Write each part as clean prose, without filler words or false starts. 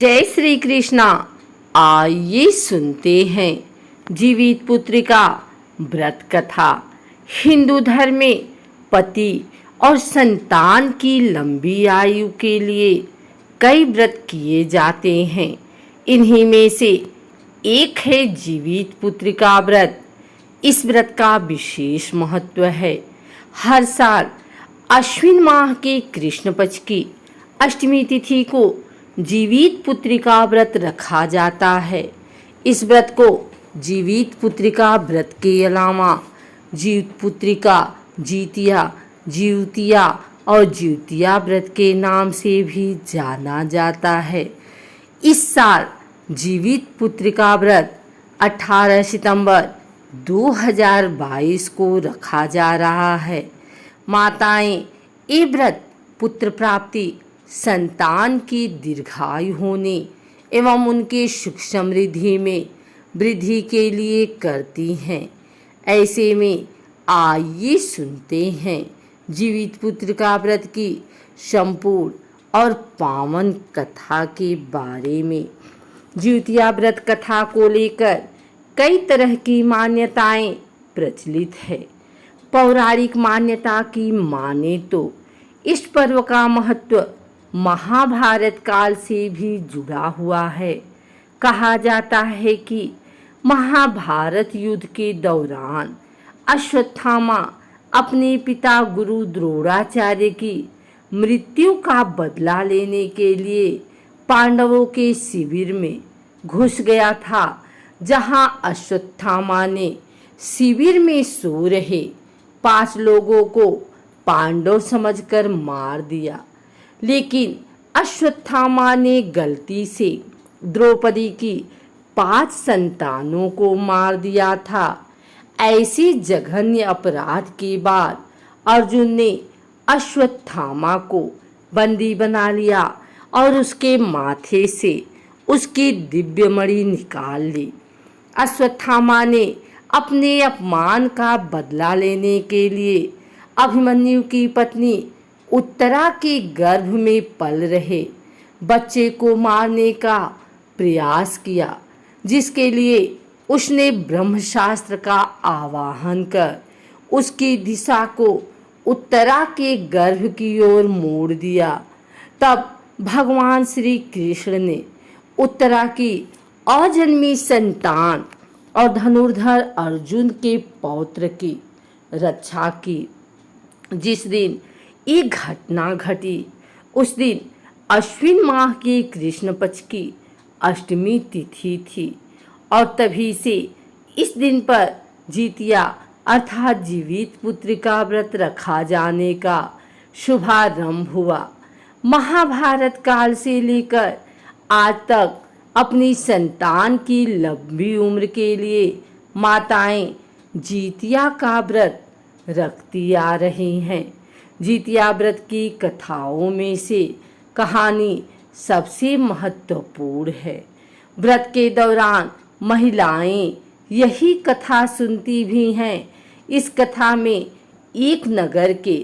जय श्री कृष्णा। आइए सुनते हैं जीवित पुत्री का व्रत कथा। हिंदू धर्म में पति और संतान की लंबी आयु के लिए कई व्रत किए जाते हैं। इन्हीं में से एक है जीवित पुत्री का व्रत। इस व्रत का विशेष महत्व है। हर साल अश्विन माह के कृष्ण पक्ष की अष्टमी तिथि को जीवित पुत्रिका व्रत रखा जाता है। इस व्रत को जीवित पुत्रिका व्रत के अलावा जीवित पुत्रिका, जीतिया, जीवतिया और जीवतिया व्रत के नाम से भी जाना जाता है। इस साल जीवित पुत्रिका व्रत 18 सितंबर 2022 को रखा जा रहा है। माताएं ये व्रत पुत्र प्राप्ति, संतान की दीर्घायु होने एवं उनके सुख समृद्धि में वृद्धि के लिए करती हैं। ऐसे में आइए सुनते हैं जीवित पुत्रिका व्रत की संपूर्ण और पावन कथा के बारे में। जीवतिया व्रत कथा को लेकर कई तरह की मान्यताएं प्रचलित है। पौराणिक मान्यता की माने तो इस पर्व का महत्व महाभारत काल से भी जुड़ा हुआ है। कहा जाता है कि महाभारत युद्ध के दौरान अश्वत्थामा अपने पिता गुरु द्रोणाचार्य की मृत्यु का बदला लेने के लिए पांडवों के शिविर में घुस गया था, जहां अश्वत्थामा ने शिविर में सो रहे 5 लोगों को पांडव समझकर मार दिया। लेकिन अश्वत्थामा ने गलती से द्रौपदी की 5 संतानों को मार दिया था। ऐसी जघन्य अपराध के बाद अर्जुन ने अश्वत्थामा को बंदी बना लिया और उसके माथे से उसकी दिव्य मणि निकाल ली। अश्वत्थामा ने अपने अपमान का बदला लेने के लिए अभिमन्यु की पत्नी उत्तरा के गर्भ में पल रहे बच्चे को मारने का प्रयास किया, जिसके लिए उसने ब्रह्मशास्त्र का आवाहन कर उसकी दिशा को उत्तरा के गर्भ की ओर मोड़ दिया। तब भगवान श्री कृष्ण ने उत्तरा की अजन्मी संतान और धनुर्धर अर्जुन के पौत्र की रक्षा की। जिस दिन ये घटना घटी उस दिन अश्विन माह के कृष्ण पक्ष की अष्टमी तिथि थी और तभी से इस दिन पर जीतिया अर्थात जीवित पुत्रिका व्रत रखा जाने का शुभारंभ हुआ। महाभारत काल से लेकर आज तक अपनी संतान की लंबी उम्र के लिए माताएं जीतिया का व्रत रखती आ रही हैं। जीतिया व्रत की कथाओं में से कहानी सबसे महत्वपूर्ण है। व्रत के दौरान महिलाएं यही कथा सुनती भी हैं। इस कथा में एक नगर के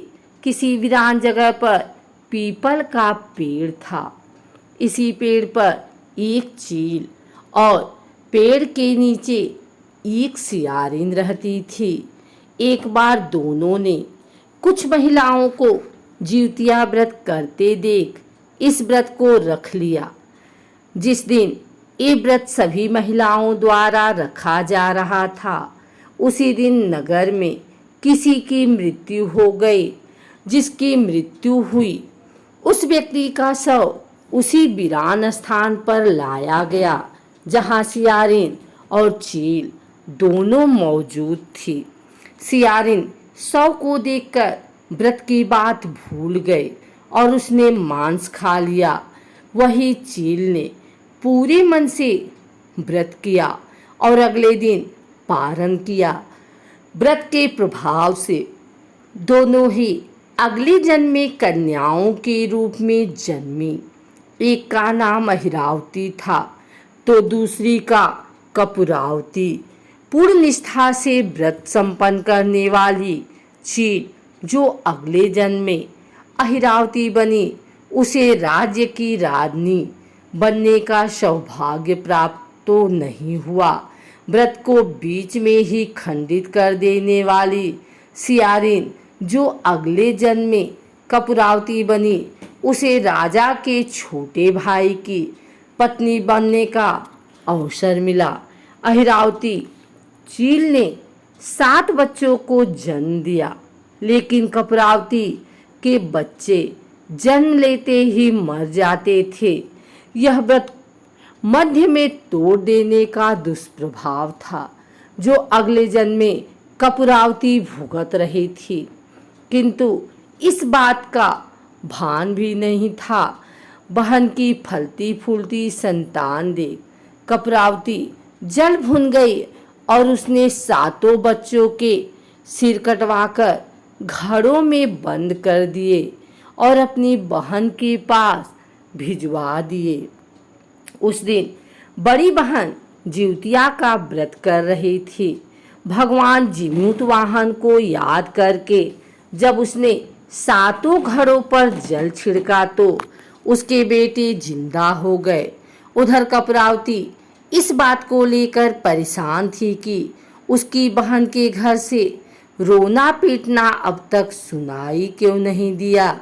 किसी वीरान जगह पर पीपल का पेड़ था। इसी पेड़ पर एक चील और पेड़ के नीचे एक सियारिन रहती थी। एक बार दोनों ने कुछ महिलाओं को जीवतिया व्रत करते देख इस व्रत को रख लिया। जिस दिन ये व्रत सभी महिलाओं द्वारा रखा जा रहा था, उसी दिन नगर में किसी की मृत्यु हो गई। जिसकी मृत्यु हुई उस व्यक्ति का शव उसी वीरान स्थान पर लाया गया जहां सियारिन और चील दोनों मौजूद थी। सियारिन शव को देखकर व्रत की बात भूल गई और उसने मांस खा लिया। वही चील ने पूरे मन से व्रत किया और अगले दिन पारण किया। व्रत के प्रभाव से दोनों ही अगले जन्म में कन्याओं के रूप में जन्मी। एक का नाम अहिरावती था तो दूसरी का कपूरावती। पूर्ण निष्ठा से व्रत संपन्न करने वाली चील जो अगले जन्म में अहिरावती बनी, उसे राज्य की रानी बनने का सौभाग्य प्राप्त तो नहीं हुआ। व्रत को बीच में ही खंडित कर देने वाली सियारिन जो अगले जन्म में कपूरावती बनी, उसे राजा के छोटे भाई की पत्नी बनने का अवसर मिला। अहिरावती चील ने 7 बच्चों को जन्म दिया, लेकिन कपूरावती के बच्चे जन्म लेते ही मर जाते थे। यह व्रत मध्य में तोड़ देने का दुष्प्रभाव था, जो अगले जन्म में कपूरावती भुगत रही थी। किंतु इस बात का भान भी नहीं था। बहन की फलती फूलती संतान देख कपूरावती जल भुन गई और उसने 7 बच्चों के सिर कटवाकर घड़ों में बंद कर दिए और अपनी बहन के पास भिजवा दिए। उस दिन बड़ी बहन जिउतिया का व्रत कर रही थी। भगवान जीमूत वाहन को याद करके जब उसने 7 घड़ों पर जल छिड़का तो उसके बेटे जिंदा हो गए। उधर कपूरावती इस बात को लेकर परेशान थी कि उसकी बहन के घर से रोना पीटना अब तक सुनाई क्यों नहीं दिया।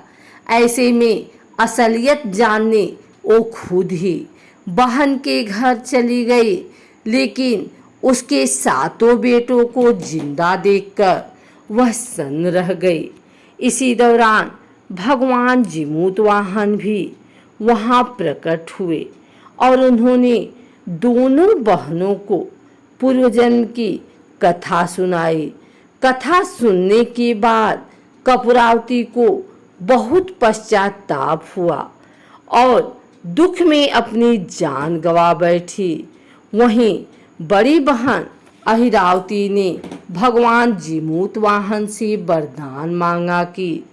ऐसे में असलियत जानने वो खुद ही बहन के घर चली गई, लेकिन उसके 7 बेटों को जिंदा देखकर वह सन्न रह गई। इसी दौरान भगवान जीमूत वाहन भी वहां प्रकट हुए और उन्होंने दोनों बहनों को पूर्व जन्म की कथा सुनाई। कथा सुनने के बाद कपूरावती को बहुत पश्चाताप हुआ और दुख में अपनी जान गंवा बैठी। वहीं बड़ी बहन अहिरावती ने भगवान जीमूत वाहन से वरदान मांगा कि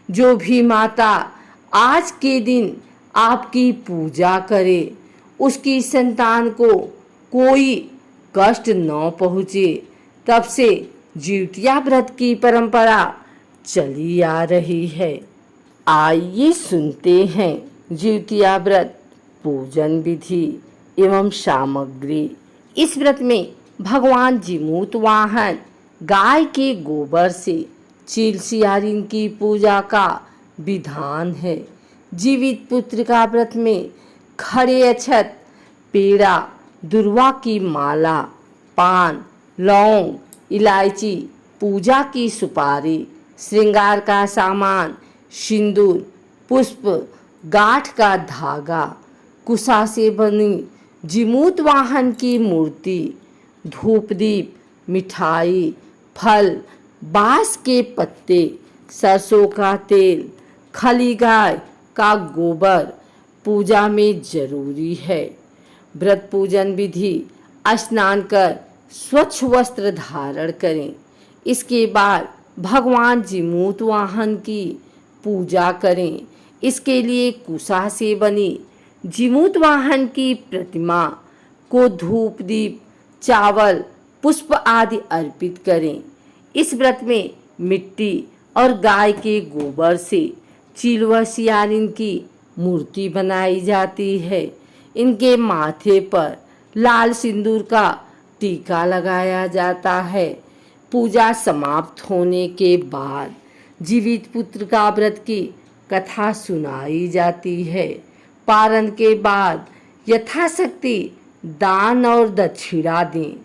जो भी माता आज के दिन आपकी पूजा करे, उसकी संतान को कोई कष्ट न पहुँचे। तब से जिउतिया व्रत की परंपरा चली आ रही है। आइए सुनते हैं जिउतिया व्रत पूजन विधि एवं सामग्री। इस व्रत में भगवान जीमूत वाहन गाय के गोबर से चील सियारिन की पूजा का विधान है। जीवित पुत्र का व्रत में खड़े अक्षत, पेड़ा, दुर्वा की माला, पान, लौंग, इलायची, पूजा की सुपारी, श्रृंगार का सामान, सिंदूर, पुष्प, गांठ का धागा, कुशा से बनी जीमूत वाहन की मूर्ति, धूपदीप, मिठाई, फल, बांस के पत्ते, सरसों का तेल, खली गाय का गोबर पूजा में जरूरी है। व्रत पूजन विधि: स्नान कर स्वच्छ वस्त्र धारण करें। इसके बाद भगवान जीमूत वाहन की पूजा करें। इसके लिए कुशा से बनी जीमूत वाहन की प्रतिमा को धूप, दीप, चावल, पुष्प आदि अर्पित करें। इस व्रत में मिट्टी और गाय के गोबर से चील व सियारिन की मूर्ति बनाई जाती है। इनके माथे पर लाल सिंदूर का टीका लगाया जाता है। पूजा समाप्त होने के बाद जीवित पुत्र का व्रत की कथा सुनाई जाती है। पारण के बाद यथाशक्ति दान और दक्षिणा दें।